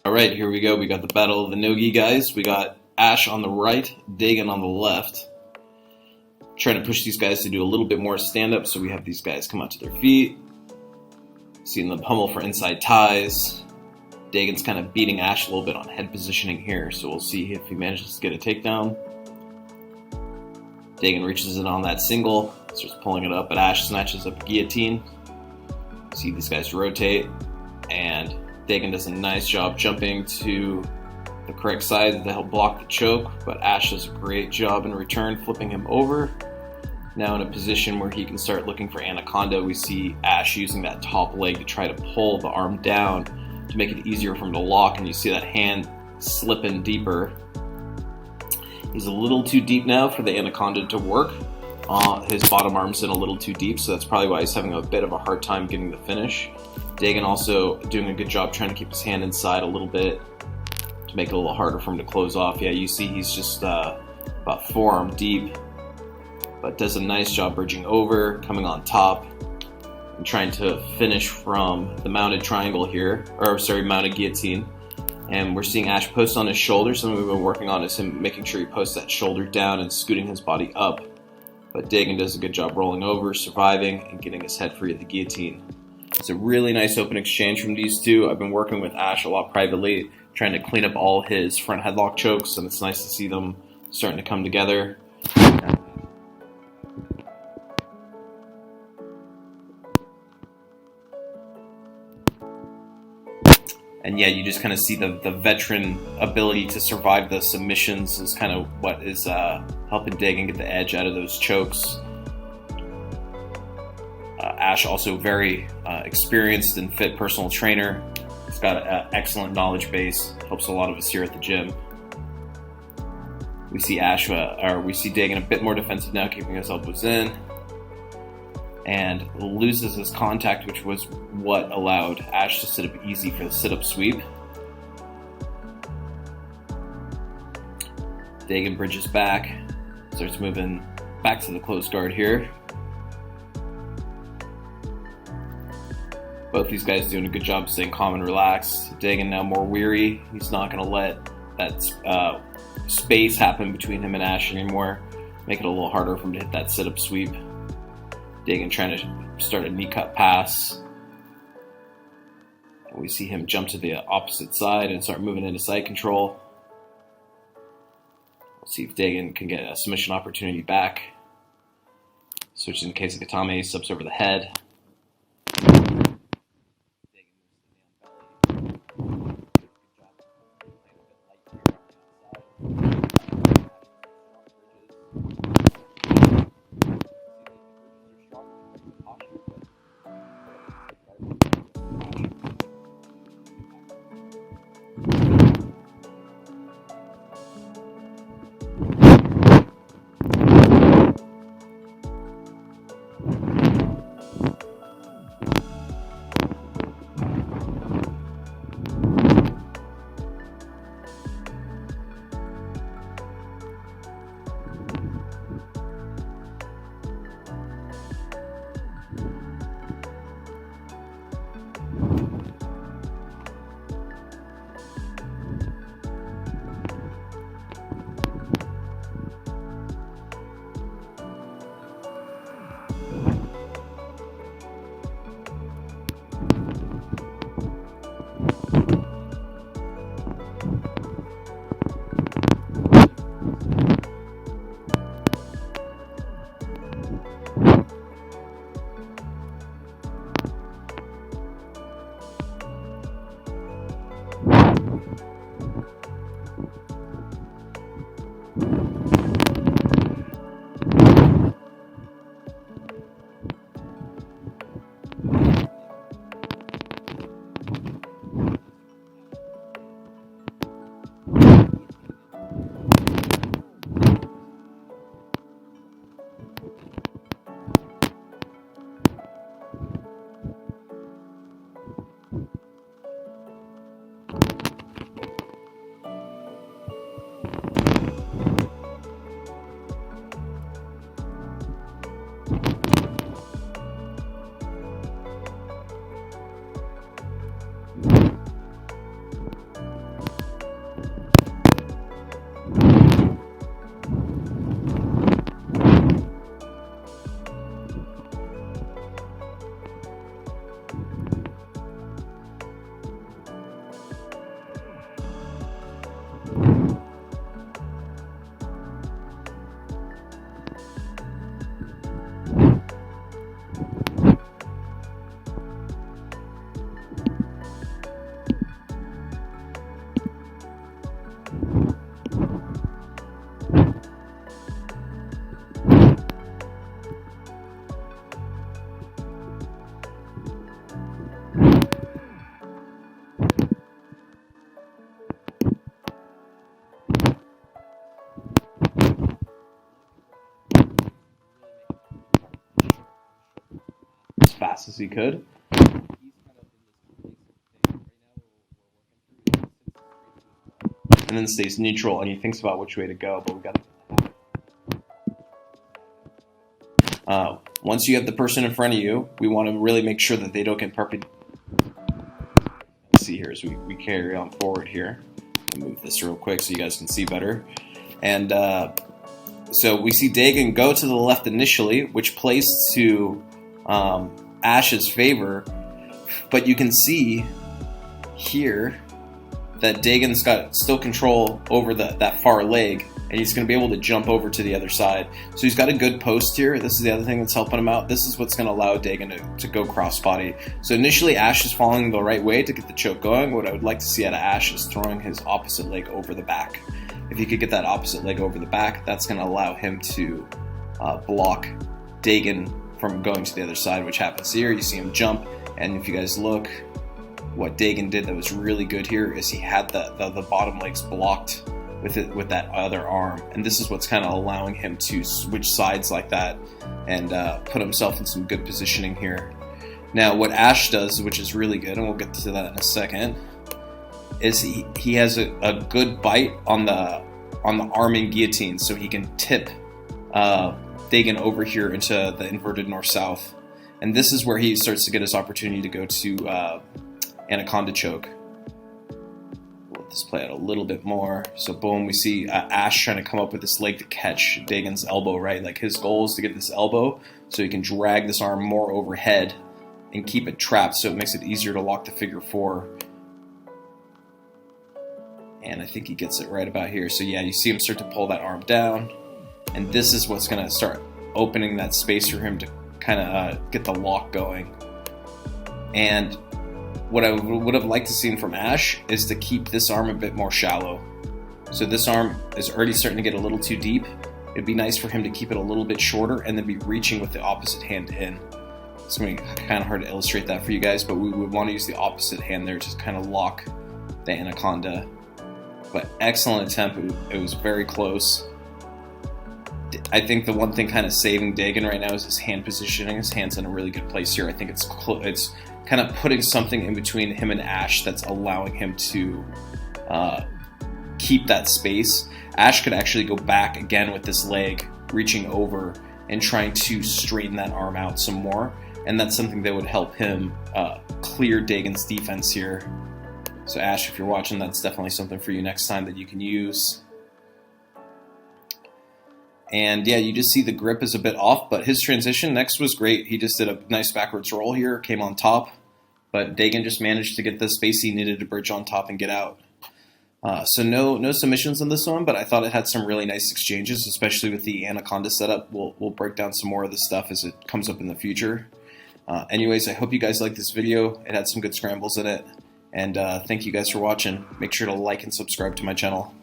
All right, here we go. We got the battle of the no-gi guys. We got Ash on the right, Dagan on the left. Trying to push these guys to do a little bit more stand-up, so we have these guys come out to their feet. Seeing them pummel for inside ties. Dagan's kind of beating Ash a little bit on head positioning here, so we'll see if he manages to get a takedown. Dagan reaches in on that single, starts pulling it up, but Ash snatches up a guillotine. See these guys rotate, and Dagan does a nice job jumping to the correct side to help block the choke, but Ash does a great job in return, flipping him over. Now in a position where he can start looking for anaconda, we see Ash using that top leg to try to pull the arm down to make it easier for him to lock, and you see that hand slipping deeper. He's a little too deep now for the anaconda to work. His bottom arm's in a little too deep, so that's probably why he's having a bit of a hard time getting the finish. Dagan also doing a good job trying to keep his hand inside a little bit to make it a little harder for him to close off. Yeah, you see he's just about forearm deep, but does a nice job bridging over, coming on top, and trying to finish from the mounted triangle here, mounted guillotine. And we're seeing Ash post on his shoulder. Something we've been working on is him making sure he posts that shoulder down and scooting his body up. But Dagan does a good job rolling over, surviving, and getting his head free of the guillotine. It's a really nice open exchange from these two. I've been working with Ash a lot privately, trying to clean up all his front headlock chokes, and it's nice to see them starting to come together. And yeah, you just kind of see the veteran ability to survive the submissions is kind of what is helping Dagan get the edge out of those chokes. Ash also very experienced and fit personal trainer. He's got an excellent knowledge base. Helps a lot of us here at the gym. We see Dagan a bit more defensive now, keeping his elbows in, and loses his contact, which was what allowed Ash to sit up easy for the sit-up sweep. Dagan bridges back, starts moving back to the closed guard here. Both these guys doing a good job staying calm and relaxed. Dagan now more weary. He's not going to let that space happen between him and Ash anymore, make it a little harder for him to hit that sit-up sweep. Dagan trying to start a knee cut pass. And we see him jump to the opposite side and start moving into side control. We'll see if Dagan can get a submission opportunity back. Switches in case of Katame, subs over the head. fast as he could. And then stays neutral, and he thinks about which way to go, but we got to... Once you have the person in front of you, we want to really make sure that they don't get Let's see here as we carry on forward here. I'll move this real quick so you guys can see better. And so we see Dagan go to the left initially, which plays to Ash's favor, but you can see here that Dagan's got still control over that far leg, and he's going to be able to jump over to the other side. So he's got a good post here. This is the other thing that's helping him out. This is what's going to allow Dagan to go cross-body. So initially, Ash is following the right way to get the choke going. What I would like to see out of Ash is throwing his opposite leg over the back. If he could get that opposite leg over the back, that's going to allow him to block Dagan from going to the other side, which happens here. You see him jump, and if you guys look, what Dagan did that was really good here is he had the bottom legs blocked with that other arm, and this is what's kind of allowing him to switch sides like that and put himself in some good positioning here. Now what Ash does, which is really good, and we'll get to that in a second, is he has a good bite on the arming guillotine, so he can tip Dagan over here into the inverted north-south, and this is where he starts to get his opportunity to go to anaconda choke. Let's play it a little bit more. So boom, we see Ash trying to come up with this leg to catch Dagan's elbow, right? Like his goal is to get this elbow so he can drag this arm more overhead and keep it trapped, so it makes it easier to lock the figure four. And I think he gets it right about here. So yeah, you see him start to pull that arm down, and this is what's going to start opening that space for him to kind of get the lock going. And what I would have liked to see from Ash is to keep this arm a bit more shallow. So this arm is already starting to get a little too deep. It'd be nice for him to keep it a little bit shorter and then be reaching with the opposite hand in. It's going to be kind of hard to illustrate that for you guys, but we would want to use the opposite hand there to kind of lock the anaconda. But excellent attempt. It was very close. I think the one thing kind of saving Dagan right now is his hand positioning. His hand's in a really good place here. I think it's kind of putting something in between him and Ash that's allowing him to keep that space. Ash could actually go back again with this leg, reaching over and trying to straighten that arm out some more, and that's something that would help him clear Dagan's defense here. So Ash, if you're watching, that's definitely something for you next time that you can use. And yeah, you just see the grip is a bit off, but his transition next was great. He just did a nice backwards roll here, came on top, but Dagan just managed to get the space he needed to bridge on top and get out. So no submissions on this one, but I thought it had some really nice exchanges, especially with the anaconda setup. We'll break down some more of this stuff as it comes up in the future. Anyways, I hope you guys liked this video. It had some good scrambles in it, and thank you guys for watching. Make sure to like and subscribe to my channel.